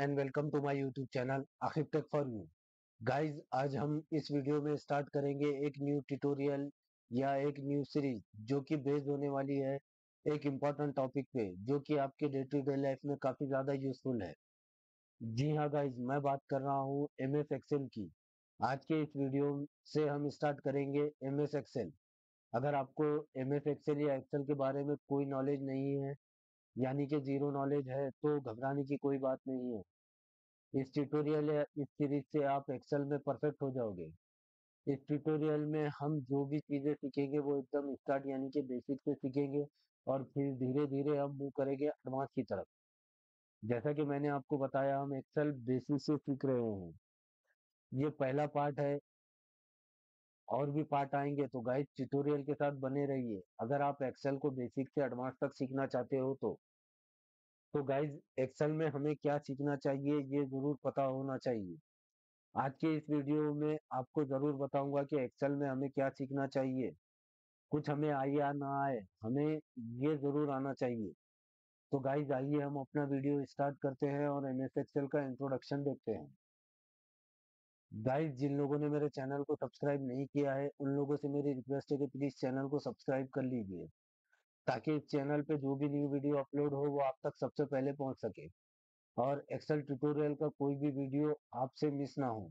And welcome to my YouTube channel आखिर tech for you. Guys, आज हम इस वीडियो में स्टार्ट करेंगे एक न्यू ट्यूटोरियल या एक न्यू सीरीज जो कि बेस्ड होने वाली है एक इम्पोर्टेंट टॉपिक पे जो कि आपके डे टू डे लाइफ में काफी ज्यादा यूजफुल है। जी हाँ गाइस, मैं बात कर रहा हूँ एम एस एक्सेल की। आज के इस वीडियो से हम स्टार्ट करेंगे एम एस एक्सेल। अगर आपको एम एस एक्सेल या एक्सेल के बारे में कोई नॉलेज नहीं है, यानी कि जीरो नॉलेज है, तो घबराने की कोई बात नहीं है। इस ट्यूटोरियल या इस सीरीज से आप एक्सेल में परफेक्ट हो जाओगे। इस ट्यूटोरियल में हम जो भी चीजें सीखेंगे वो एकदम स्टार्ट यानी कि बेसिक से सीखेंगे और फिर धीरे धीरे हम मूव करेंगे एडवांस की तरफ। जैसा कि मैंने आपको बताया, हम एक्सेल बेसिक से सीख रहे हैं। ये पहला पार्ट है, और भी पार्ट आएंगे, तो गाइस ट्यूटोरियल के साथ बने रहिए अगर आप एक्सेल को बेसिक से एडवांस तक सीखना चाहते हो तो गाइस, एक्सेल में हमें क्या सीखना चाहिए ये जरूर पता होना चाहिए। आज के इस वीडियो में आपको जरूर बताऊंगा कि एक्सेल में हमें क्या सीखना चाहिए। कुछ हमें आए या ना आए, हमें ये जरूर आना चाहिए। तो गाइज, आइए हम अपना वीडियो स्टार्ट करते हैं और एमएस एक्सेल का इंट्रोडक्शन देखते हैं। गाइज, जिन लोगों ने मेरे चैनल को सब्सक्राइब नहीं किया है उन लोगों से मेरी रिक्वेस्ट है कि प्लीज चैनल को सब्सक्राइब कर लीजिए, ताकि इस चैनल पे जो भी न्यू वीडियो अपलोड हो वो आप तक सबसे पहले पहुंच सके और एक्सेल ट्यूटोरियल का कोई भी वीडियो आपसे मिस ना हो।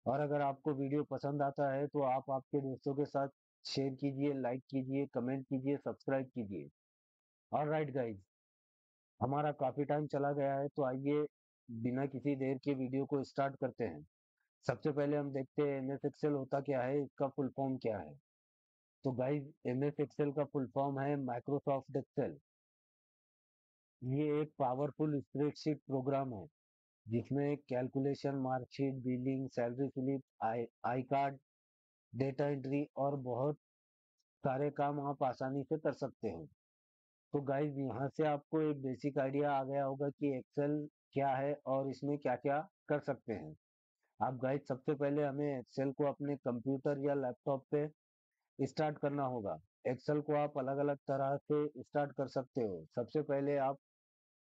और अगर आपको वीडियो पसंद आता है तो आप आपके दोस्तों के साथ शेयर कीजिए, लाइक कीजिए, कमेंट कीजिए, सब्सक्राइब कीजिए। और राइट गाइज, हमारा काफी टाइम चला गया है, तो आइए बिना किसी देर के वीडियो को स्टार्ट करते हैं। सबसे पहले हम देखते हैं एमएस एक्सेल होता क्या है, इसका फुल फॉर्म क्या है। तो गाइज, एमएस एक्सेल का फुल फॉर्म है माइक्रोसॉफ्ट एक्सेल। ये एक पावरफुल स्प्रेडशीट प्रोग्राम है जिसमें calculation, marksheet, billing, salary slip, I I card, data entry और बहुत सारे काम आप आसानी से कर सकते हो। तो गाइज, यहाँ से आपको एक बेसिक आइडिया आ गया होगा कि एक्सेल क्या है और इसमें क्या क्या कर सकते हैं। आप गाइज, सबसे पहले हमें एक्सेल को अपने कंप्यूटर या लैपटॉप पे स्टार्ट करना होगा। एक्सेल को आप अलग अलग तरह से स्टार्ट कर सकते हो। सबसे पहले आप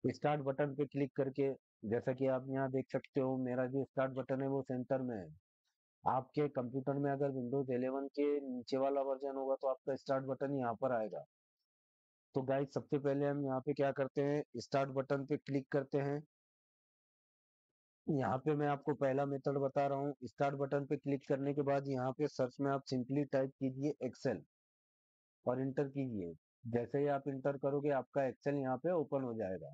स्टार्ट बटन पे क्लिक करके, जैसा कि आप यहाँ देख सकते हो, मेरा जो स्टार्ट बटन है वो सेंटर में है। आपके कंप्यूटर में अगर विंडोज 11 के नीचे वाला वर्जन होगा तो आपका स्टार्ट बटन यहाँ पर आएगा। तो गाइज, सबसे पहले हम यहाँ पे क्या करते हैं, स्टार्ट बटन पे क्लिक करते हैं। यहाँ पे मैं आपको पहला मेथड बता रहा हूँ। स्टार्ट बटन पे क्लिक करने के बाद यहाँ पे सर्च में आप सिंपली टाइप कीजिए एक्सेल और इंटर कीजिए। जैसे ही आप इंटर करोगे आपका एक्सेल यहाँ पे ओपन हो जाएगा।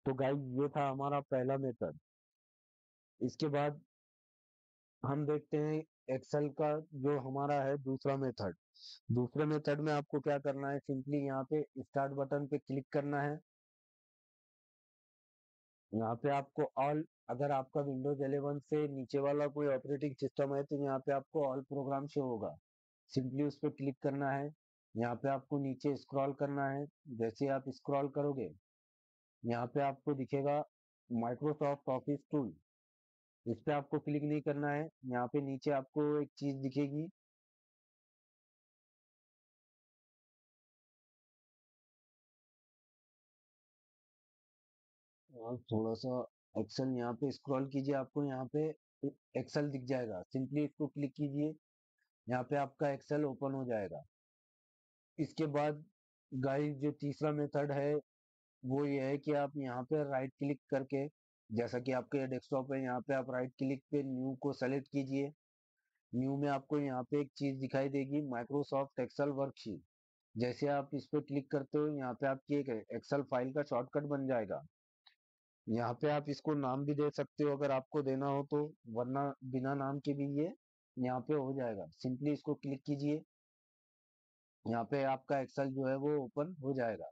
तो गाइज, ये था हमारा पहला मेथड। इसके बाद हम देखते हैं एक्सेल का जो हमारा है दूसरा मेथड। दूसरे मेथड में आपको क्या करना है, सिंपली यहाँ पे स्टार्ट बटन पे क्लिक करना है। यहाँ पे आपको ऑल, अगर आपका विंडोज 11 से नीचे वाला कोई ऑपरेटिंग सिस्टम है तो यहाँ पे आपको ऑल प्रोग्राम शो होगा। सिंपली उस पर क्लिक करना है। यहाँ पे आपको नीचे स्क्रॉल करना है। जैसे आप स्क्रॉल करोगे यहाँ पे आपको दिखेगा माइक्रोसॉफ्ट ऑफिस टूल। इस पे आपको क्लिक नहीं करना है। यहाँ पे नीचे आपको एक चीज दिखेगी, और थोड़ा सा एक्सेल यहाँ पे स्क्रॉल कीजिए, आपको यहाँ पे एक्सेल दिख जाएगा। सिंपली इसको क्लिक कीजिए, यहाँ पे आपका एक्सेल ओपन हो जाएगा। इसके बाद गाइस, जो तीसरा मेथड है वो ये है कि आप यहाँ पे राइट क्लिक करके, जैसा कि आपके डेस्कटॉप है, यहाँ पे आप राइट क्लिक पे न्यू को सेलेक्ट कीजिए। न्यू में आपको यहाँ पे एक चीज दिखाई देगी, माइक्रोसॉफ्ट एक्सेल वर्कशीट। जैसे आप इस पे क्लिक करते हो यहाँ पे आपकी एक एक्सेल फाइल का शॉर्टकट बन जाएगा। यहाँ पे आप इसको नाम भी दे सकते हो अगर आपको देना हो तो, वरना बिना नाम के भी ये यहाँ पे हो जाएगा। सिंपली इसको क्लिक कीजिए, यहाँ पे आपका एक्सेल जो है वो ओपन हो जाएगा।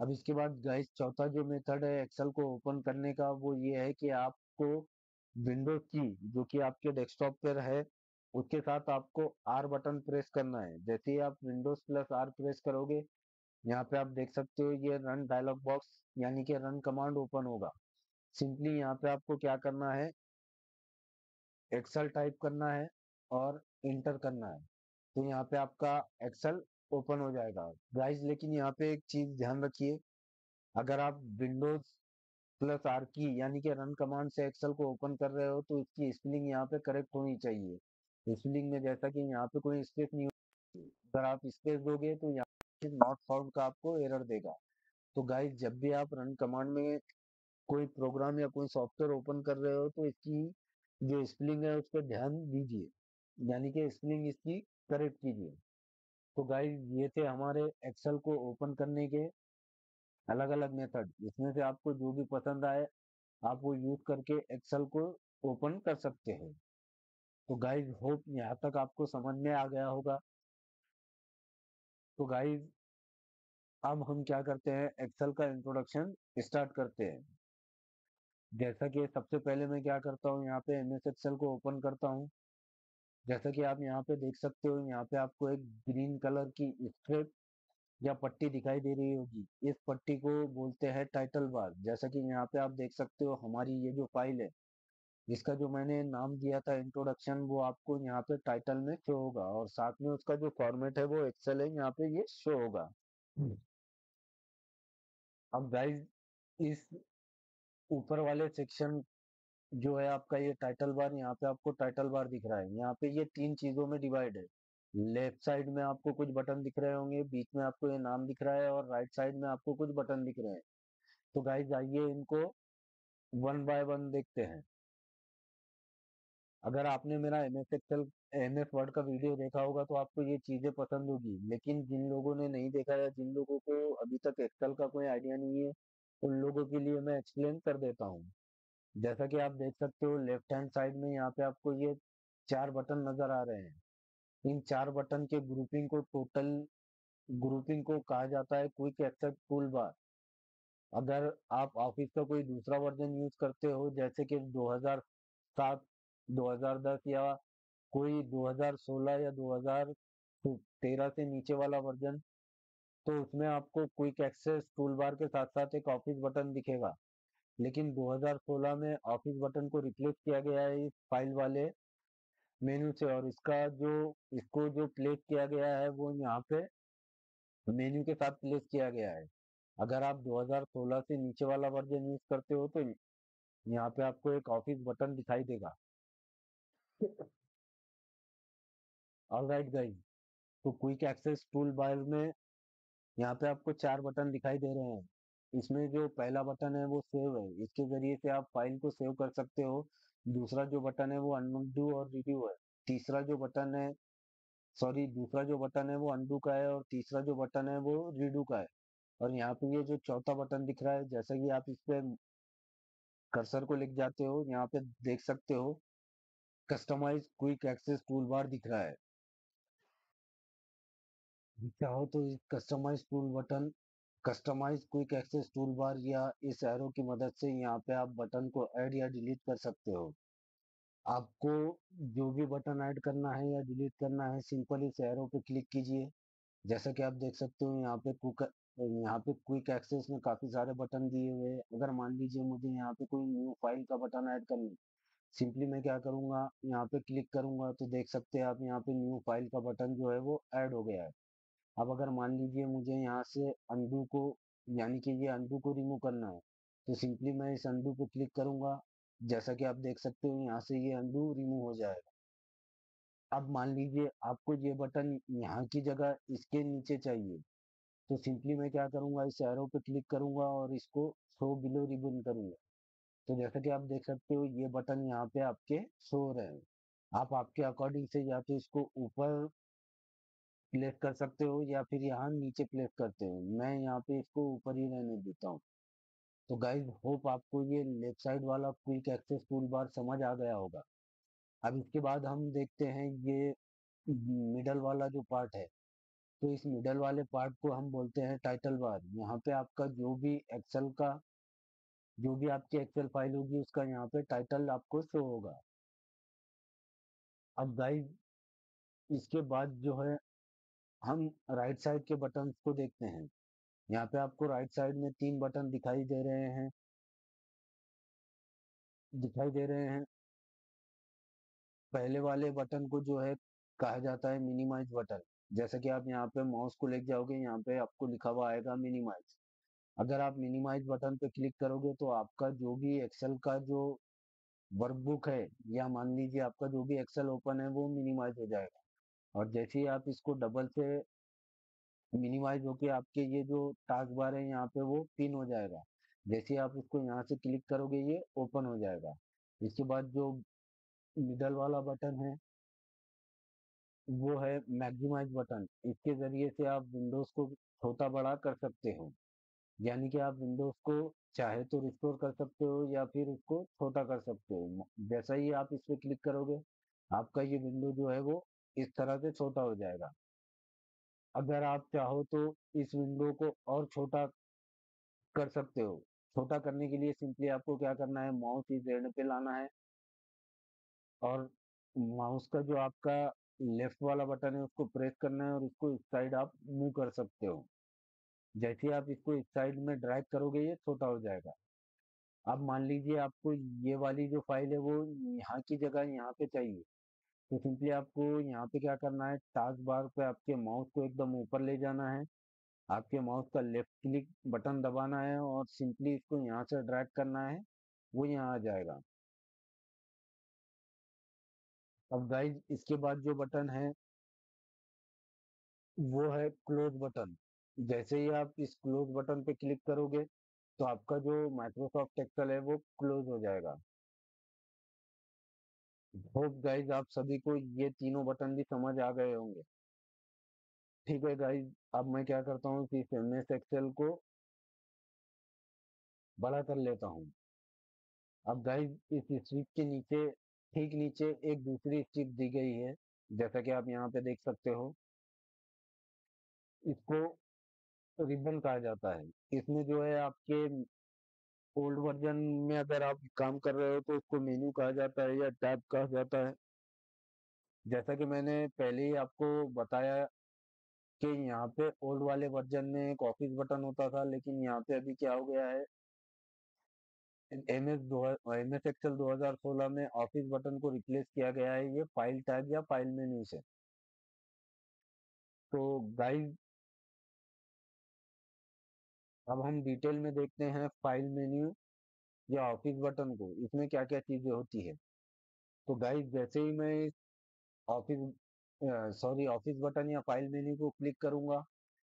अब इसके बाद गाइस, चौथा जो मेथड है एक्सेल को ओपन करने का वो ये है कि आपको विंडोज की जो कि आपके डेस्कटॉप पर है उसके साथ आपको आर बटन प्रेस करना है। जैसे ही आप विंडोज प्लस आर प्रेस करोगे यहाँ पे आप देख सकते हो ये रन डायलॉग बॉक्स यानी कि रन कमांड ओपन होगा। सिंपली यहाँ पे आपको क्या करना है, एक्सेल टाइप करना है और इंटर करना है। तो यहाँ पे आपका एक्सेल ओपन हो जाएगा। गाइस, लेकिन यहाँ पे एक चीज ध्यान रखिए, अगर आप विंडोज प्लस आर की, यानी कि रन कमांड से एक्सेल को ओपन कर रहे हो तो इसकी स्पेलिंग यहाँ पे करेक्ट होनी चाहिए। स्पेलिंग में जैसा कि यहाँ पे कोई स्पेस नहीं, अगर आप स्पेस दोगे तो यहाँ नॉट फाउंड का आपको एरर देगा। तो गाइस जब भी आप रन कमांड में कोई प्रोग्राम या कोई सॉफ्टवेयर ओपन कर रहे हो तो इसकी जो स्पेलिंग है उस पर ध्यान दीजिए, यानी कि स्पेलिंग इसकी करेक्ट कीजिए। तो गाइस ये थे हमारे एक्सेल को ओपन करने के अलग अलग मेथड। इसमें से आपको जो भी पसंद आए आप वो यूज करके एक्सेल को ओपन कर सकते हैं। तो गाइज होप यहाँ तक आपको समझ में आ गया होगा। तो गाइज अब हम क्या करते हैं, एक्सेल का इंट्रोडक्शन स्टार्ट करते हैं। जैसा कि सबसे पहले मैं क्या करता हूँ, यहाँ पे एमएस एक्सेल को ओपन करता हूँ। जैसा कि आप यहाँ पे देख सकते हो, यहाँ पे आपको एक ग्रीन कलर की स्ट्रिप या पट्टी दिखाई दे रही होगी। इस पट्टी को बोलते हैं टाइटल बार। जैसा कि यहाँ पे आप देख सकते हो, हमारी ये जो फाइल है जिसका जो मैंने नाम दिया था इंट्रोडक्शन, वो आपको यहाँ पे टाइटल में शो होगा और साथ में उसका जो फॉर्मेट है वो एक्सेल है, यहाँ पे ये शो होगा। अब गाइज इस ऊपर वाले सेक्शन जो है आपका ये टाइटल बार, यहाँ पे आपको टाइटल बार दिख रहा है। यहाँ पे ये तीन चीजों में डिवाइड है। लेफ्ट साइड में आपको कुछ बटन दिख रहे होंगे, बीच में आपको ये नाम दिख रहा है और राइट साइड में आपको कुछ बटन दिख रहे हैं। तो गाइज आइए इनको वन बाय वन देखते हैं। अगर आपने मेरा एमएस एक्सेल एमएस वर्ड का वीडियो देखा होगा तो आपको ये चीजें पसंद होगी, लेकिन जिन लोगों ने नहीं देखा या जिन लोगों को अभी तक एक्सेल का कोई आइडिया नहीं है उन लोगों के लिए मैं एक्सप्लेन कर देता हूँ। जैसा कि आप देख सकते हो लेफ्ट हैंड साइड में यहाँ पे आपको ये चार बटन नजर आ रहे हैं। इन चार बटन के ग्रुपिंग को कहा जाता है क्विक एक्सेस टूल बार। अगर आप ऑफिस का कोई दूसरा वर्जन यूज करते हो जैसे कि 2007, 2010 या कोई 2016 या 2013 से नीचे वाला वर्जन, तो उसमें आपको क्विक एक्सेस टूल बार के साथ साथ एक ऑफिस बटन दिखेगा। लेकिन 2016 में ऑफिस बटन को रिप्लेस किया गया है इस फाइल वाले मेन्यू से, और इसको जो प्लेस किया गया है वो यहाँ पे मेन्यू के साथ प्लेस किया गया है। अगर आप 2016 से नीचे वाला वर्जन यूज करते हो तो यहाँ पे आपको एक ऑफिस बटन दिखाई देगा। ऑलराइट गाइस, तो क्विक एक्सेस टूल बार में यहाँ पे आपको चार बटन दिखाई दे रहे हैं। इसमें जो पहला बटन है वो सेव है, इसके जरिए से आप फाइल को सेव कर सकते हो। दूसरा जो बटन है वो अनडू और रिड्यू है। तीसरा जो बटन है सॉरी दूसरा जो बटन है वो अनडू का है और तीसरा जो बटन है वो रीडू का है। और यहाँ पे ये जो चौथा बटन दिख रहा है, जैसा कि आप इस पे कर्सर को लिख जाते हो, यहाँ पे देख सकते हो customise quick access tool bar दिख रहा है। चाहो तो इस customise quick access tool bar या इस एरो की मदद से यहाँ पे आप बटन को ऐड या डिलीट कर सकते हो। आपको जो भी बटन ऐड करना है या डिलीट करना है सिंपल इस एरो पे क्लिक कीजिए। जैसा कि आप देख सकते हो यहाँ पे क्विक एक्सेस में काफी सारे बटन दिए हुए हैं। अगर मान लीजिए मुझे यहाँ पे कोई न्यू फाइल का बटन ऐड करना है, सिंपली मैं क्या करूंगा, यहाँ पे क्लिक करूंगा तो देख सकते हैं आप यहाँ पे न्यू फाइल का बटन जो है वो ऐड हो गया है। अब अगर मान लीजिए मुझे यहाँ से अनडू को, यानी कि ये अनडू को रिमूव करना है, तो सिंपली मैं इस अनडू पे क्लिक करूंगा। जैसा कि आप देख सकते हो यहाँ से ये अनडू रिमूव हो जाएगा। अब मान लीजिए आपको ये बटन यहाँ की जगह इसके नीचे चाहिए, तो सिंपली मैं क्या करूंगा, इस एरो पे क्लिक करूंगा और इसको शो बिलो रिबन करूंगा। तो जैसा कि आप देख सकते हो ये बटन यहाँ पे आपके शो हो रहे हैं। आप आपके अकॉर्डिंग से या तो इसको ऊपर प्लेस कर सकते हो या फिर यहाँ नीचे प्लेस करते हो। मैं यहाँ पे इसको ऊपर ही रहने देता हूँ। तो गाइज होप आपको ये लेफ्ट साइड वाला क्विक एक्सेस टूल बार समझ आ गया होगा। अब इसके बाद हम देखते हैं ये मिडल वाला जो पार्ट है। तो इस मिडल वाले पार्ट को हम बोलते हैं टाइटल बार। यहाँ पे आपका जो भी आपकी एक्सेल फाइल होगी उसका यहाँ पे टाइटल आपको शो होगा। अब गाइज इसके बाद जो है हम राइट साइड के बटन को देखते हैं। यहाँ पे आपको राइट साइड में तीन बटन दिखाई दे रहे हैं। पहले वाले बटन को जो है कहा जाता है मिनिमाइज बटन। जैसे कि आप यहाँ पे माउस को लेके जाओगे, यहाँ पे आपको लिखा हुआ आएगा मिनिमाइज। अगर आप मिनिमाइज बटन पे क्लिक करोगे तो आपका जो भी एक्सेल का जो वर्कबुक है, या मान लीजिए आपका जो भी एक्सेल ओपन है, वो मिनिमाइज हो जाएगा। और जैसे ही आप इसको डबल से मिनिमाइज होके आपके ये जो टास्क बार है यहाँ पे वो पिन हो जाएगा। जैसे ही आप उसको यहाँ से क्लिक करोगे ये ओपन हो जाएगा। इसके बाद जो मिडल वाला बटन है वो है मैक्सिमाइज बटन। इसके जरिए से आप विंडोज को छोटा बड़ा कर सकते हो। यानी कि आप विंडोज को चाहे तो रिस्टोर कर सकते हो या फिर उसको छोटा कर सकते हो। जैसा ही आप इस पे क्लिक करोगे आपका ये विंडो जो है वो इस तरह से छोटा हो जाएगा। अगर आप चाहो तो इस विंडो को और छोटा कर सकते हो। छोटा करने के लिए सिंपली आपको क्या करना है, माउस इस एंड पे लाना है और माउस का जो आपका लेफ्ट वाला बटन है उसको प्रेस करना है और इसको इस साइड आप मूव कर सकते हो। जैसे ही आप इसको इस साइड में ड्रैग करोगे ये छोटा हो जाएगा। अब मान लीजिए आपको ये वाली जो फाइल है वो यहाँ की जगह यहाँ पे चाहिए, तो सिंपली आपको यहाँ पे क्या करना है, टास्क बार पे आपके माउस को एकदम ऊपर ले जाना है, आपके माउस का लेफ्ट क्लिक बटन दबाना है और सिंपली इसको यहाँ से ड्रैग करना है, वो यहाँ आ जाएगा। अब गाइज इसके बाद जो बटन है वो है क्लोज बटन। जैसे ही आप इस क्लोज बटन पे क्लिक करोगे तो आपका जो माइक्रोसॉफ्ट एक्सेल है वो क्लोज हो जाएगा। होप गाइज आप सभी को ये तीनों बटन भी समझ आ गए होंगे। ठीक है गाइज, अब मैं क्या करता हूँ कि इस एमएस एक्सेल को बड़ा कर लेता हूँ। अब गाइज इस स्ट्रिप के नीचे, ठीक नीचे एक दूसरी स्ट्रिप दी गई है, जैसा कि आप यहाँ पे देख सकते हो। इसको रिबन कहा जाता है। इसमें जो है आपके ओल्ड वर्जन में अगर आप काम कर रहे हो तो उसको मेन्यू कहा जाता है या टैब कहा जाता है। जैसा कि मैंने पहले ही आपको बताया कि यहाँ पे ओल्ड वाले वर्जन में एक ऑफिस बटन होता था, लेकिन यहाँ पे अभी क्या हो गया है, एम एस एक्सेल 2016 में ऑफिस बटन को रिप्लेस किया गया है ये फाइल टैब या फाइल मेन्यू से। तो गाइस अब हम डिटेल में देखते हैं फाइल मेन्यू या ऑफिस बटन को, इसमें क्या क्या चीजें होती है। तो गाइस जैसे ही मैं ऑफिस ऑफिस बटन या फाइल मेन्यू को क्लिक करूंगा,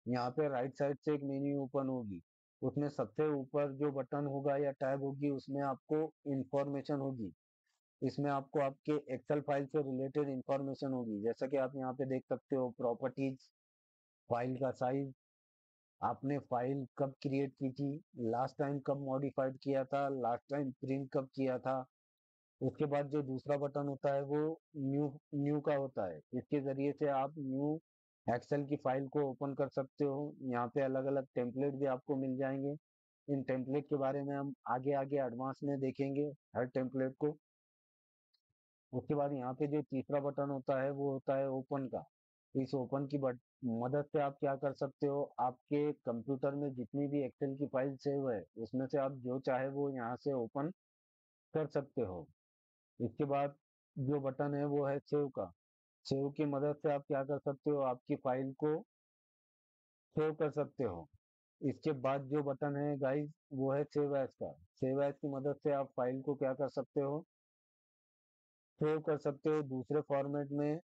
यहाँ पे राइट साइड से एक मेन्यू ओपन होगी। उसमें सबसे ऊपर जो बटन होगा या टैब होगी उसमें आपको इंफॉर्मेशन होगी। इसमें आपको आपके एक्सेल फाइल से रिलेटेड इंफॉर्मेशन होगी, जैसा कि आप यहाँ पे देख सकते हो, प्रॉपर्टीज, फाइल का साइज, आपने फाइल कब क्रिएट की थी, लास्ट टाइम कब मॉडिफाइड किया था, लास्ट टाइम प्रिंट कब किया था। उसके बाद जो दूसरा बटन होता है वो न्यू न्यू का होता है। इसके जरिए से आप न्यू एक्सेल की फाइल को ओपन कर सकते हो। यहाँ पे अलग अलग टेम्पलेट भी आपको मिल जाएंगे। इन टेम्पलेट के बारे में हम आगे आगे एडवांस में देखेंगे हर टेम्पलेट को। उसके बाद यहाँ पे जो तीसरा बटन होता है वो होता है ओपन का। इस ओपन की मदद से आप क्या कर सकते हो, आपके कंप्यूटर में जितनी भी एक्सेल की फाइल सेव है उसमें से आप जो चाहे वो यहाँ से ओपन कर सकते हो। इसके बाद जो बटन है वो है सेव का। सेव की मदद से आप क्या कर सकते हो, आपकी फाइल को सेव कर सकते हो। इसके बाद जो बटन है गाइस वो है सेव एज का। सेव एज की मदद से आप फाइल को क्या कर सकते हो, सेव कर सकते हो दूसरे फॉर्मेट में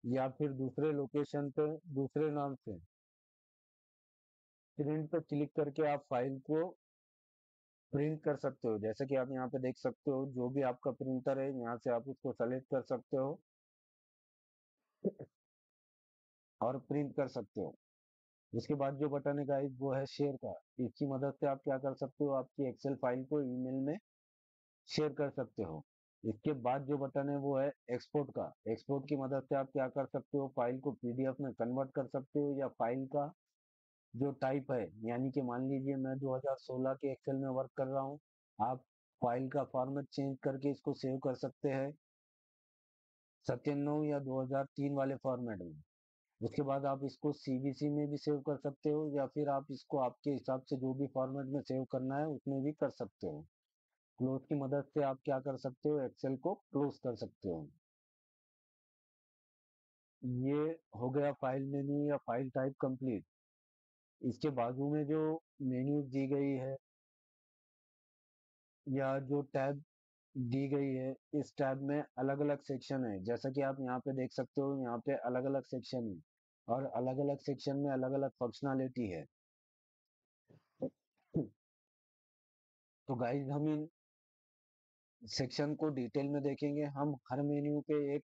या फिर दूसरे लोकेशन पे दूसरे नाम से। प्रिंट पे क्लिक करके आप फाइल को प्रिंट कर सकते हो। जैसे कि आप यहाँ पे देख सकते हो, जो भी आपका प्रिंटर है यहाँ से आप उसको सेलेक्ट कर सकते हो और प्रिंट कर सकते हो। उसके बाद जो बटन है गाइस वो है शेयर का। इसकी मदद से आप क्या कर सकते हो, आपकी एक्सेल फाइल को ईमेल में शेयर कर सकते हो। इसके बाद जो बटन है वो है एक्सपोर्ट का। एक्सपोर्ट की मदद से आप क्या कर सकते हो, फाइल को पीडीएफ में कन्वर्ट कर सकते हो या फाइल का जो टाइप है, यानी कि मान लीजिए मैं 2016 के एक्सेल में वर्क कर रहा हूँ, आप फाइल का फॉर्मेट चेंज करके इसको सेव कर सकते हैं 97 या 2003 वाले फॉर्मेट में। उसके बाद आप इसको सीवीसी में भी सेव कर सकते हो या फिर आप इसको आपके हिसाब से जो भी फॉर्मेट में सेव करना है उसमें भी कर सकते हो। क्लोज की मदद से आप क्या कर सकते हो, एक्सेल को क्लोज कर सकते हो। ये हो गया फाइल मेन्यू या फाइल टाइप कंप्लीट। इसके बाजू में जो मेन्यू दी गई है या जो टैब दी गई है, इस टैब में अलग अलग सेक्शन है। जैसा कि आप यहाँ पे देख सकते हो, यहाँ पे अलग अलग सेक्शन है और अलग अलग सेक्शन में अलग अलग फंक्शनैलिटी है। तो गाइज हम इन सेक्शन को डिटेल में देखेंगे। हम हर मेन्यू पे एक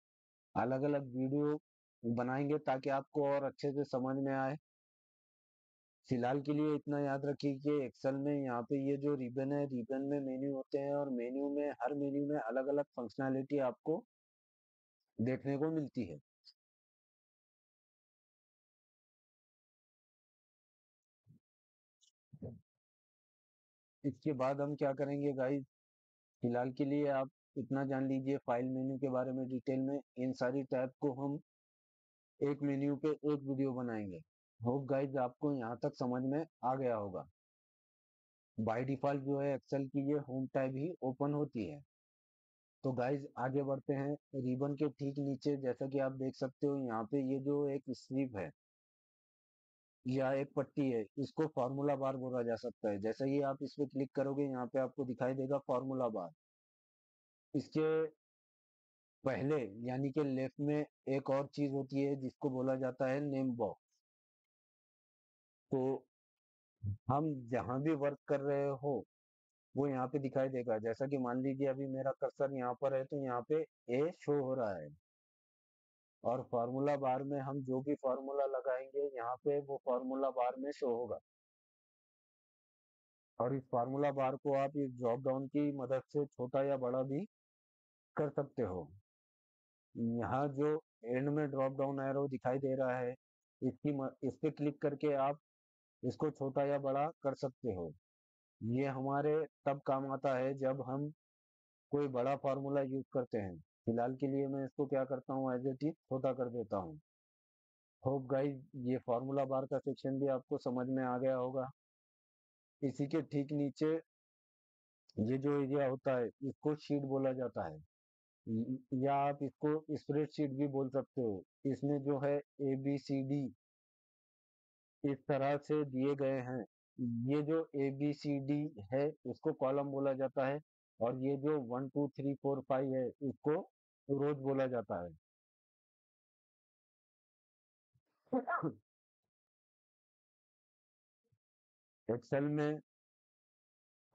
अलग अलग वीडियो बनाएंगे ताकि आपको और अच्छे से समझ में आए। फिलहाल के लिए इतना याद रखिए कि एक्सेल में यहाँ पे ये जो रिबन है, रिबन में मेन्यू होते हैं और मेन्यू में हर मेन्यू में अलग अलग फंक्शनैलिटी आपको देखने को मिलती है। इसके बाद हम क्या करेंगे गाइस, फिलहाल के लिए आप इतना जान लीजिए फाइल मेन्यू के बारे में डिटेल में। इन सारी टैब को हम एक मेन्यू पे एक वीडियो बनाएंगे। होप गाइस आपको यहाँ तक समझ में आ गया होगा। बाय डिफॉल्ट जो है एक्सेल की ये होम टैब ही ओपन होती है। तो गाइज आगे बढ़ते हैं। रिबन के ठीक नीचे जैसा कि आप देख सकते हो, यहाँ पे ये जो एक स्ट्रिप है या एक पट्टी है, इसको फार्मूला बार बोला जा सकता है। जैसा ही आप इस पे क्लिक करोगे, यहाँ पे आपको दिखाई देगा फार्मूला बार। इसके पहले यानी कि लेफ्ट में एक और चीज होती है जिसको बोला जाता है नेम बॉक्स। तो हम जहां भी वर्क कर रहे हो वो यहाँ पे दिखाई देगा। जैसा कि मान लीजिए अभी मेरा कर्सर यहाँ पर है, तो यहाँ पे ए शो हो रहा है और फार्मूला बार में हम जो भी फार्मूला लगाएंगे यहाँ पे वो फार्मूला बार में शो होगा। और इस फार्मूला बार को आप इस ड्रॉप डाउन की मदद से छोटा या बड़ा भी कर सकते हो। यहाँ जो एंड में ड्रॉप डाउन एरो दिखाई दे रहा है, इस पे क्लिक करके आप इसको छोटा या बड़ा कर सकते हो। ये हमारे तब काम आता है जब हम कोई बड़ा फार्मूला यूज करते हैं। फिलहाल के लिए मैं इसको क्या करता हूँ, एज इट इज छोटा कर देता हूँ। होप गाइस ये फार्मूला बार का सेक्शन भी आपको समझ में आ गया होगा। इसी के ठीक नीचे ये जो एरिया होता है इसको शीट बोला जाता है, या आप इसको स्प्रेडशीट भी बोल सकते हो। इसमें जो है ABCD इस तरह से दिए गए हैं। ये जो ABCD है इसको कॉलम बोला जाता है और ये जो 1 2 3 4 5 है इसको रोज बोला जाता है। एक्सेल में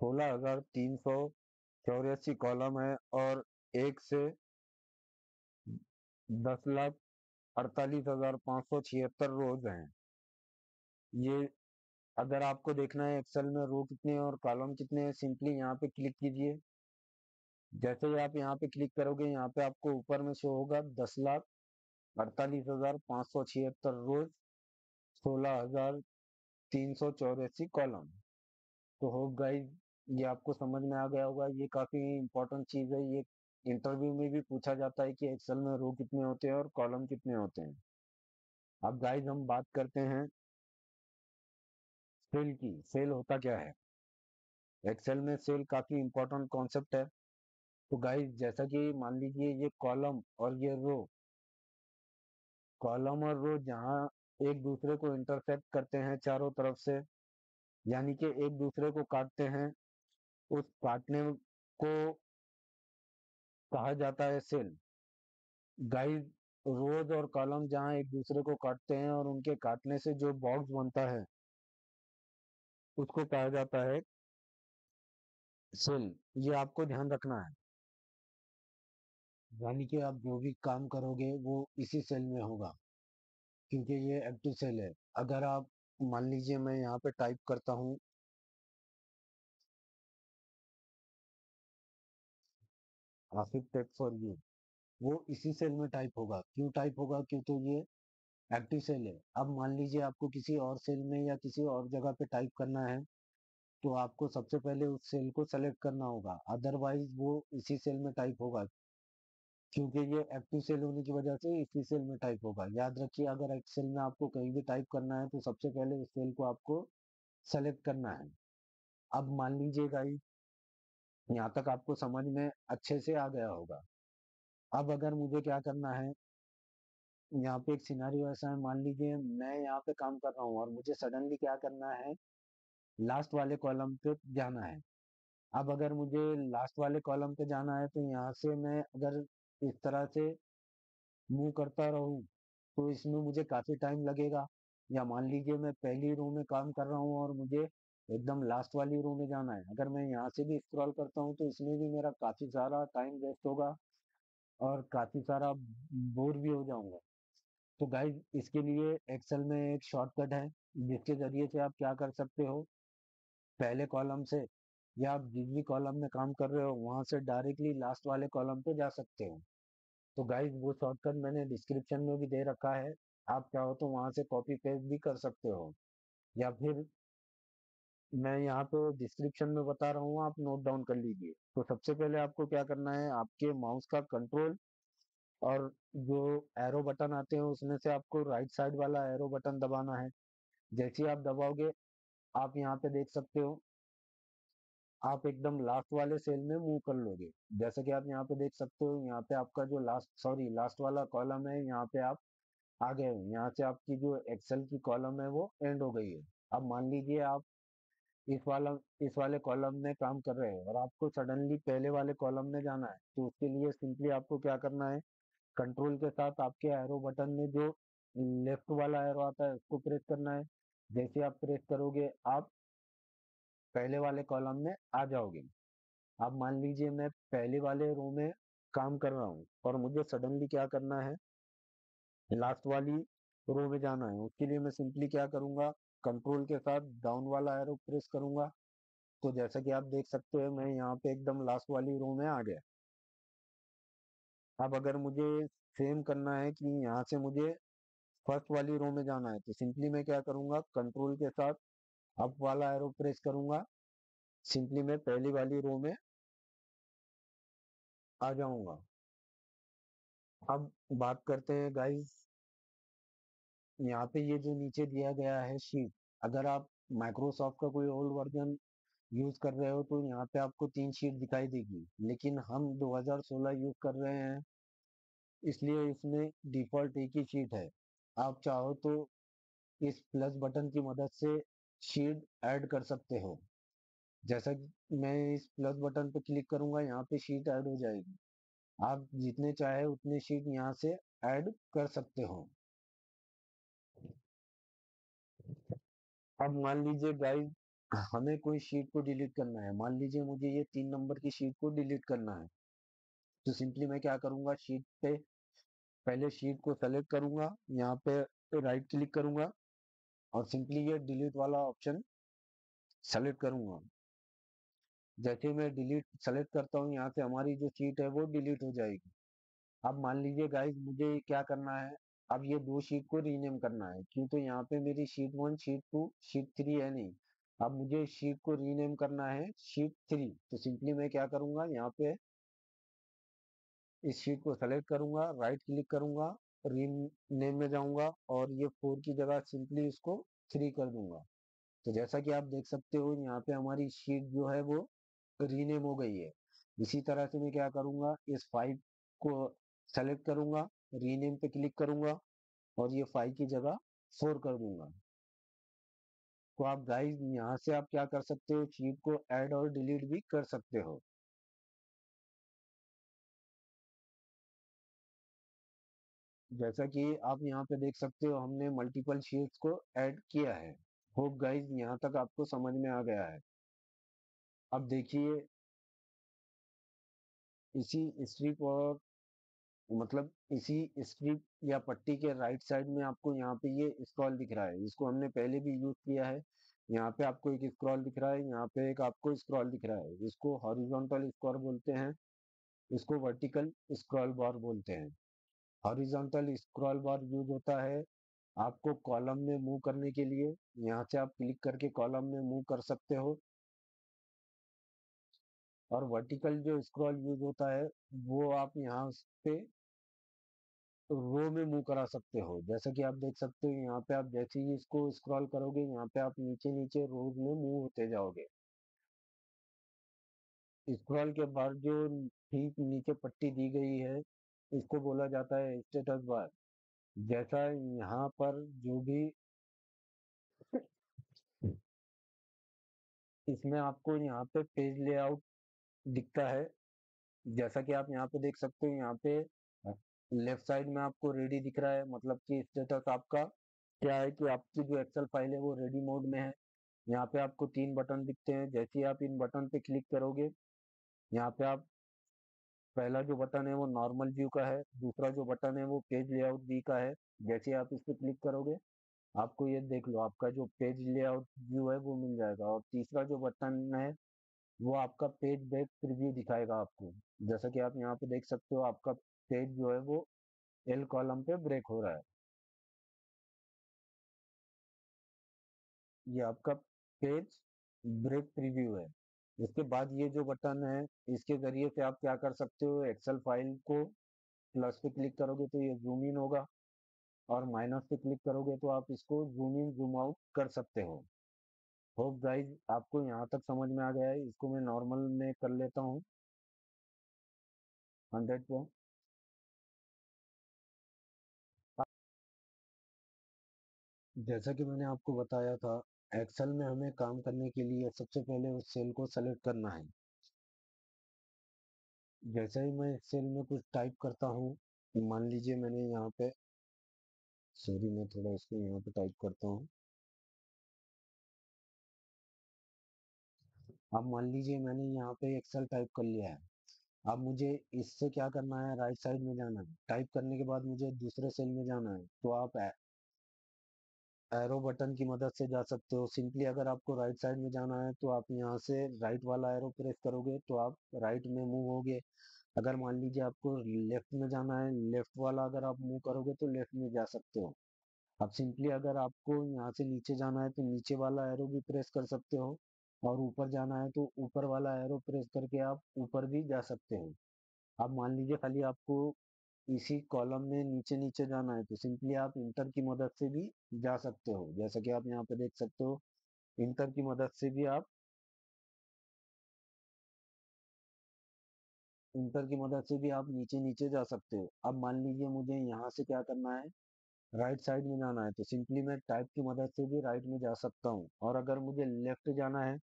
16,384 कॉलम है और 1 से 10,48,576 रोज हैं। ये अगर आपको देखना है एक्सेल में रो कितने हैं और कॉलम कितने हैं, सिंपली यहाँ पे क्लिक कीजिए। जैसे ही आप यहाँ पे क्लिक करोगे, यहाँ पे आपको ऊपर में शो होगा 10,48,576 रोज, 16,384 कॉलम। तो होप गाइस ये आपको समझ में आ गया होगा। ये काफी इंपॉर्टेंट चीज है। ये इंटरव्यू में भी पूछा जाता है कि एक्सेल में रो कितने होते हैं और कॉलम कितने होते हैं। अब गाइस हम बात करते हैं सेल की। सेल होता क्या है? एक्सेल में सेल काफी इंपॉर्टेंट कॉन्सेप्ट है। तो गाइस जैसा कि मान लीजिए ये कॉलम और ये रो, कॉलम और रो जहाँ एक दूसरे को इंटरसेक्ट करते हैं चारों तरफ से, यानी कि एक दूसरे को काटते हैं, उस काटने को कहा जाता है सेल। गाइस रोज और कॉलम जहाँ एक दूसरे को काटते हैं और उनके काटने से जो बॉक्स बनता है उसको कहा जाता है सेल। ये आपको ध्यान रखना है। यानी कि आप जो भी काम करोगे वो इसी सेल में होगा क्योंकि ये एक्टिव सेल है। अगर आप मान लीजिए मैं यहाँ पे टाइप करता हूँ आसिफ टेक फॉर यू, वो इसी सेल में टाइप होगा। क्यों टाइप होगा? क्योंकि ये एक्टिव सेल है। अब मान लीजिए आपको किसी और सेल में या किसी और जगह पे टाइप करना है, तो आपको सबसे पहले उस सेल को सेलेक्ट करना होगा, अदरवाइज वो इसी सेल में टाइप होगा। क्योंकि ये एक्टिव सेल होने की वजह से इसी सेल में टाइप होगा। याद रखिए अगर एक्सेल में आपको कहीं भी टाइप करना है तो सबसे पहले उस सेल को आपको सेलेक्ट करना है। अब मान लीजिए गाइस यहाँ तक आपको समझ में अच्छे से आ गया होगा। अब अगर मुझे क्या करना है, यहाँ पे एक सिनारियो ऐसा है, मान लीजिए मैं यहाँ पे काम कर रहा हूँ और मुझे सडनली क्या करना है, लास्ट वाले कॉलम पे जाना है। अब अगर मुझे लास्ट वाले कॉलम पे जाना है तो यहाँ से मैं अगर इस तरह से मूव करता रहूँ तो इसमें मुझे काफी टाइम लगेगा। या मान लीजिए मैं पहली रो में काम कर रहा हूँ और मुझे एकदम लास्ट वाली रो में जाना है, अगर मैं यहाँ से भी स्क्रॉल करता हूँ तो इसमें भी मेरा काफी सारा टाइम वेस्ट होगा और काफी सारा बोर भी हो जाऊंगा। तो गाइज इसके लिए एक्सेल में एक शॉर्टकट है जिसके जरिए से आप क्या कर सकते हो, पहले कॉलम से या आप जिस भी कॉलम में काम कर रहे हो वहां से डायरेक्टली लास्ट वाले कॉलम पे जा सकते हो। तो गाइज वो शॉर्टकट मैंने डिस्क्रिप्शन में भी दे रखा है, आप चाहो तो वहां से कॉपी पेस्ट भी कर सकते हो, या फिर मैं यहाँ पे डिस्क्रिप्शन में बता रहा हूँ, आप नोट डाउन कर लीजिए। तो सबसे पहले आपको क्या करना है, आपके माउस का कंट्रोल और जो एरो बटन आते हैं उसमें से आपको राइट साइड वाला एरो बटन दबाना है। जैसे ही आप दबाओगे आप यहाँ पे देख सकते हो, आप एकदम लास्ट वाले सेल में मूव कर लोगे। जैसे कि आप यहाँ पे देख सकते हो, यहाँ पे आपका जो लास्ट वाला कॉलम है, यहाँ पे आप आ गए हो। यहाँ से आपकी जो एक्सेल की कॉलम है वो एंड हो गई है। अब मान लीजिए आप इस वाला इस वाले कॉलम में काम कर रहे हो और आपको सडनली पहले वाले कॉलम में जाना है, तो उसके लिए सिंपली आपको क्या करना है, कंट्रोल के साथ आपके एरो बटन में जो लेफ्ट वाला एरो आता है उसको प्रेस करना है। जैसे आप प्रेस करोगे आप पहले वाले कॉलम में आ जाओगे। अब मान लीजिए मैं पहले वाले रो में काम कर रहा हूँ और मुझे सडनली क्या करना है, लास्ट वाली रो में जाना है। उसके लिए मैं सिंपली क्या करूंगा, कंट्रोल के साथ डाउन वाला एरो प्रेस करूंगा। तो जैसा कि आप देख सकते हो मैं यहाँ पे एकदम लास्ट वाली रो में आ गया। अब अगर मुझे सेम करना है कि यहाँ से मुझे फर्स्ट वाली रो में जाना है, तो सिंपली मैं क्या करूंगा, कंट्रोल के साथ अप वाला एरो प्रेस करूंगा, सिंपली मैं पहली वाली रो में आ जाऊंगा। अब बात करते हैं गाइस, यहाँ पे ये जो नीचे दिया गया है शीट, अगर आप माइक्रोसॉफ्ट का कोई ओल्ड वर्जन यूज कर रहे हो तो यहाँ पे आपको 3 शीट दिखाई देगी, लेकिन हम 2016 यूज कर रहे हैं इसलिए इसमें डिफॉल्ट एक ही शीट है। आप चाहो तो इस प्लस बटन की मदद से शीट ऐड कर सकते हो। जैसा कि मैं इस प्लस बटन पे क्लिक करूंगा यहाँ पे शीट ऐड हो जाएगी। आप जितने चाहे उतने शीट यहाँ से ऐड कर सकते हो। अब मान लीजिए गाइस हमें कोई शीट को डिलीट करना है, मान लीजिए मुझे ये 3 नंबर की शीट को डिलीट करना है। तो सिंपली मैं क्या करूंगा, शीट पे पहले शीट को सेलेक्ट करूंगा, यहाँ पे राइट क्लिक करूंगा और सिंपली ये डिलीट वाला ऑप्शन सेलेक्ट करूंगा। जैसे मैं डिलीट सेलेक्ट करता हूँ यहाँ से हमारी जो शीट है वो डिलीट हो जाएगी। अब मान लीजिए गाइस मुझे क्या करना है, अब ये 2 शीट को रीनेम करना है, क्यों तो यहाँ पे मेरी शीट 1 शीट 2 शीट 3 है नहीं। अब मुझे शीट को रीनेम करना है शीट 3। तो सिंपली मैं क्या करूंगा, यहाँ पे इस शीट को सेलेक्ट करूंगा, राइट क्लिक करूंगा, रीनेम में जाऊंगा और ये 4 की जगह सिंपली इसको 3 कर दूंगा। तो जैसा कि आप देख सकते हो यहाँ पे हमारी शीट जो है वो रीनेम हो गई है। इसी तरह से मैं क्या करूंगा, इस 5 को सेलेक्ट करूंगा, रीनेम पे क्लिक करूंगा और ये 5 की जगह 4 कर दूंगा। तो आप गाइस यहाँ से आप क्या कर सकते हो, शीट को ऐड और डिलीट भी कर सकते हो। जैसा कि आप यहाँ पे देख सकते हो हमने मल्टीपल शीट्स को ऐड किया है। होप गाइस यहाँ तक आपको समझ में आ गया है। अब देखिए इसी स्ट्रिप और मतलब इसी स्ट्रिप या पट्टी के राइट साइड में आपको यहाँ पे ये स्क्रॉल दिख रहा है, इसको हमने पहले भी यूज किया है। यहाँ पे आपको एक स्क्रॉल दिख रहा है, यहाँ पे एक आपको स्क्रॉल दिख रहा है, इसको हॉरिजॉन्टल स्क्रॉल बोलते हैं, इसको वर्टिकल स्क्रॉल बार बोलते हैं। हॉरिजॉन्टल स्क्रॉल बार यूज होता है आपको कॉलम में मूव करने के लिए, यहाँ से आप क्लिक करके कॉलम में मूव कर सकते हो। और वर्टिकल जो स्क्रॉल यूज होता है वो आप यहाँ पे रो में मूव करा सकते हो। जैसा कि आप देख सकते हो यहाँ पे आप जैसे ही इसको स्क्रॉल करोगे यहाँ पे आप नीचे नीचे रोज में मूव होते जाओगे। स्क्रॉल के बाद जो ठीक नीचे पट्टी दी गई है इसको बोला जाता है स्टेटस बार। जैसा यहाँ पर जो भी इसमें आपको यहाँ पे पेज लेआउट दिखता है, जैसा कि आप यहाँ पे देख सकते हो। यहाँ पे लेफ्ट साइड में आपको रेडी दिख रहा है, मतलब कि स्टेटस आपका क्या है कि आपकी जो एक्सेल फाइल है वो रेडी मोड में है। यहाँ पे आपको 3 बटन दिखते हैं, जैसे ही आप इन बटन पे क्लिक करोगे, यहाँ पे आप पहला जो बटन है वो नॉर्मल व्यू का है, दूसरा जो बटन है वो पेज लेआउट व्यू का है। जैसे ही आप इस पे क्लिक करोगे, आपको ये देख लो आपका जो पेज लेआउट व्यू है वो मिल जाएगा। और तीसरा जो बटन है वो आपका पेज ब्रेक प्रीव्यू दिखाएगा आपको। जैसा कि आप यहाँ पे देख सकते हो, आपका पेज जो है वो एल कॉलम पे ब्रेक हो रहा है। ये आपका पेज ब्रेक प्रीव्यू है। इसके बाद ये जो बटन है, इसके जरिए से आप क्या कर सकते हो, एक्सेल फाइल को प्लस पे क्लिक करोगे तो ये जूम इन होगा, और माइनस पे क्लिक करोगे तो आप इसको जूम इन जूम आउट कर सकते हो। होप गाइज आपको यहाँ तक समझ में आ गया है। इसको मैं नॉर्मल में कर लेता हूँ 100 पे। जैसा कि मैंने आपको बताया था, एक्सेल में हमें काम करने के लिए सबसे पहले उस सेल को सेलेक्ट करना है। जैसे ही मैं सेल में कुछ टाइप करता हूँ, मान लीजिए मैंने यहाँ पे, सॉरी मैं थोड़ा इसको यहाँ पे टाइप करता हूँ। अब मान लीजिए मैंने यहाँ पे एक्सेल टाइप कर लिया है। अब मुझे इससे क्या करना है, राइट साइड में जाना है। टाइप करने के बाद मुझे दूसरे सेल में जाना है, तो आप एरो बटन की मदद से जा सकते हो। सिंपली अगर आपको राइट साइड में जाना है तो आप यहाँ से राइट वाला एरो प्रेस करोगे तो आप राइट में मूव होगे। अगर मान लीजिए आपको लेफ्ट में जाना है, लेफ्ट वाला अगर आप मूव करोगे तो लेफ्ट में जा सकते हो। अब सिंपली अगर आपको यहाँ से नीचे जाना है तो नीचे वाला एरो भी प्रेस कर सकते हो, और ऊपर जाना है तो ऊपर वाला एरो प्रेस करके आप ऊपर भी जा सकते हो। अब मान लीजिए खाली आपको इसी कॉलम में नीचे नीचे जाना है तो सिंपली आप इंटर की मदद से भी जा सकते हो। जैसा कि आप यहाँ पे देख सकते हो, इंटर की मदद से भी आप नीचे नीचे जा सकते हो। अब मान लीजिए मुझे यहाँ से क्या करना है, राइट साइड में जाना है, तो सिंपली मैं टाइप की मदद से भी राइट में जा सकता हूँ। और अगर मुझे लेफ्ट जाना है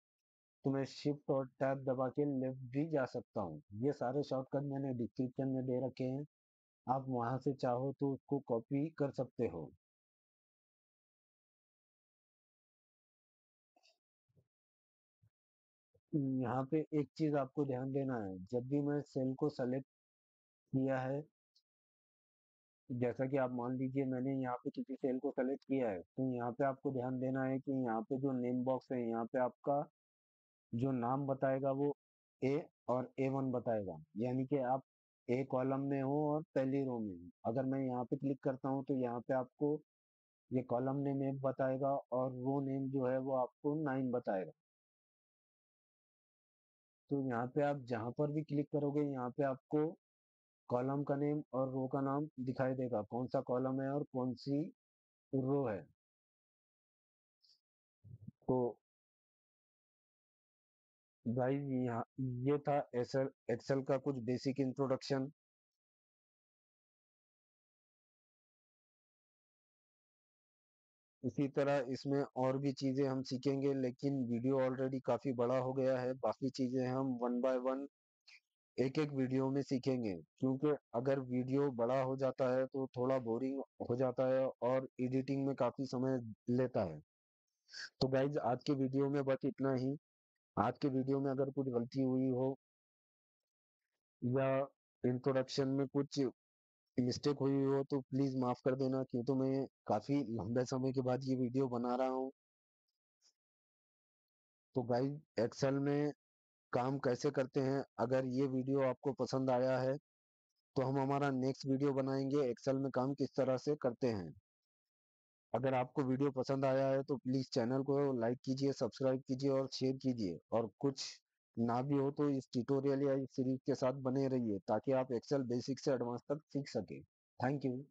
तो मैं शिफ्ट और टैब दबा के लेफ्ट भी जा सकता हूँ। ये सारे शॉर्टकट मैंने डिस्क्रिप्शन में दे रखे हैं, आप वहां से चाहो तो उसको कॉपी कर सकते हो। यहाँ पे एक चीज आपको ध्यान देना है, जब भी मैं सेल को सेलेक्ट किया है, जैसा कि आप मान लीजिए मैंने यहाँ पे किसी सेल को सेलेक्ट किया है, तो यहाँ पे आपको ध्यान देना है कि यहाँ पे जो नेम बॉक्स है, यहाँ पे आपका जो नाम बताएगा वो ए और A1 बताएगा, यानी कि आप ए कॉलम में हो और पहली रो में हो। अगर मैं यहाँ पे क्लिक करता हूँ तो यहाँ पे आपको ये कॉलम नेम 1 बताएगा और रो नेम जो है वो आपको 9 बताएगा। तो यहाँ पे आप जहाँ पर भी क्लिक करोगे, यहाँ पे आपको कॉलम का नेम और रो का नाम दिखाई देगा, कौन सा कॉलम है और कौन सी रो है। तो गाइस यहाँ ये था एक्सेल एक्सेल का कुछ बेसिक इंट्रोडक्शन। इसी तरह इसमें और भी चीजें हम सीखेंगे, लेकिन वीडियो ऑलरेडी काफी बड़ा हो गया है। बाकी चीजें हम वन बाय वन एक एक वीडियो में सीखेंगे, क्योंकि अगर वीडियो बड़ा हो जाता है तो थोड़ा बोरिंग हो जाता है और एडिटिंग में काफी समय लेता है। तो गाइज आज के वीडियो में बस इतना ही। आज के वीडियो में अगर कुछ गलती हुई हो या इंट्रोडक्शन में कुछ मिस्टेक हुई हो तो प्लीज माफ कर देना, क्यों तो मैं काफी लंबे समय के बाद ये वीडियो बना रहा हूँ। तो गाइज एक्सेल में काम कैसे करते हैं, अगर ये वीडियो आपको पसंद आया है तो हम हमारा नेक्स्ट वीडियो बनाएंगे एक्सेल में काम किस तरह से करते हैं। अगर आपको वीडियो पसंद आया है तो प्लीज चैनल को लाइक कीजिए, सब्सक्राइब कीजिए और शेयर कीजिए। और कुछ ना भी हो तो इस ट्यूटोरियल या इस सीरीज के साथ बने रहिए, ताकि आप एक्सेल बेसिक से एडवांस तक सीख सके। Thank you.